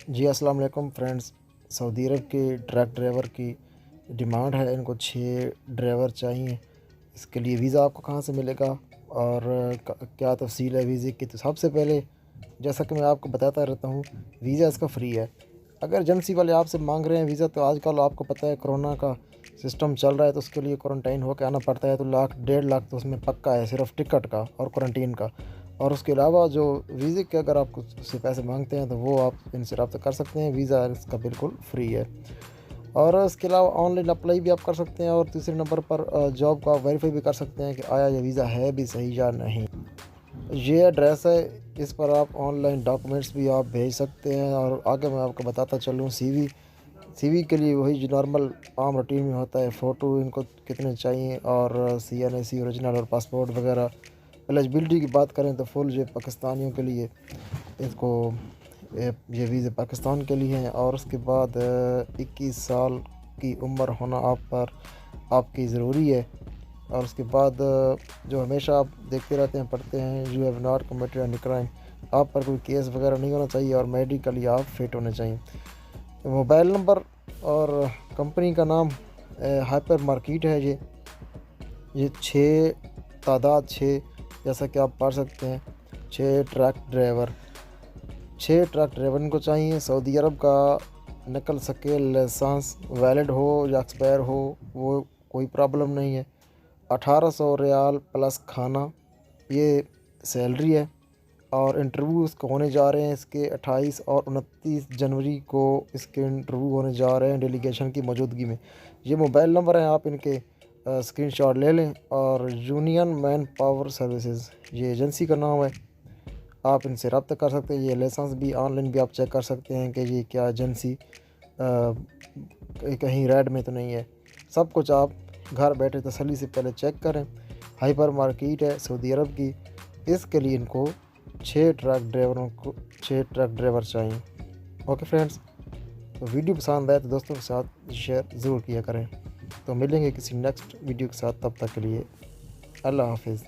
जी अस्सलाम वालेकुम friends. Saudi अरब के ट्रक ड्राइवर की डिमांड है, इनको 6 ड्राइवर चाहिए। इसके लिए वीज़ा आपको कहाँ से मिलेगा और क्या तफ़सील है वीज़े की। तो सबसे पहले जैसा कि मैं आपको बताता रहता हूँ, वीज़ा इसका फ़्री है। अगर एजेंसी वाले आपसे मांग रहे हैं वीज़ा, तो आजकल आपको पता है कोरोना का सिस्टम चल रहा है, तो उसके लिए क्वारंटाइन होकर आना पड़ता है। तो लाख 1.5 लाख तो उसमें पक्का है, सिर्फ टिकट का और क्वारंटीन का। और उसके अलावा जो वीज़े के अगर आपको उससे पैसे मांगते हैं, तो वो आप इनसे रब्ता कर सकते हैं। वीज़ा इसका बिल्कुल फ्री है। और इसके अलावा ऑनलाइन अप्लाई भी आप कर सकते हैं, और तीसरे नंबर पर जॉब को आप वेरीफाई भी कर सकते हैं कि आया ये वीज़ा है भी सही या नहीं। ये एड्रेस है, इस पर आप ऑनलाइन डॉक्यूमेंट्स भी आप भेज सकते हैं। और आगे मैं आपको बताता चलूँ, सीवी के लिए वही जो नॉर्मल आम रूटीन में होता है, फ़ोटो इनको कितने चाहिए, और CNAC ओरिजिनल और पासपोर्ट वगैरह। एलिजिबिलिटी की बात करें तो फुल जो पाकिस्तानियों के लिए इसको ये वीज़े पाकिस्तान के लिए हैं। और उसके बाद 21 साल की उम्र होना आपकी ज़रूरी है। और उसके बाद जो हमेशा आप देखते रहते हैं, पढ़ते हैं, you have not committed any crime, आप पर कोई केस वगैरह नहीं होना चाहिए, और मेडिकली आप फिट होने चाहिए। मोबाइल नंबर और कंपनी का नाम हाइपर मार्केट है। ये 6 तादाद 6, जैसा कि आप पढ़ सकते हैं, 6 ट्रक ड्राइवर इनको चाहिए। सऊदी अरब का नकल सकेल लाइसेंस वैलिड हो या एक्सपायर हो, वो कोई प्रॉब्लम नहीं है। 1800 रियाल प्लस खाना, ये सैलरी है। और इंटरव्यू इसके होने जा रहे हैं, इसके 28 और 29 जनवरी को इसके इंटरव्यू होने जा रहे हैं डेलीगेशन की मौजूदगी में। ये मोबाइल नंबर हैं, आप इनके स्क्रीनशॉट ले लें। और यूनियन मैन पावर सर्विसेज ये एजेंसी का नाम है, आप इनसे रब्ता कर सकते हैं। ये लाइसेंस भी ऑनलाइन भी आप चेक कर सकते हैं कि ये क्या एजेंसी कहीं रेड में तो नहीं है। सब कुछ आप घर बैठे तसल्ली से पहले चेक करें। हाइपर मार्केट है सऊदी अरब की, इसके लिए इनको 6 ट्रक ड्राइवर चाहिए। ओके फ्रेंड्स, तो वीडियो पसंद आए तो दोस्तों के साथ शेयर ज़रूर किया करें। तो मिलेंगे किसी नेक्स्ट वीडियो के साथ, तब तक के लिए अल्लाह हाफिज़।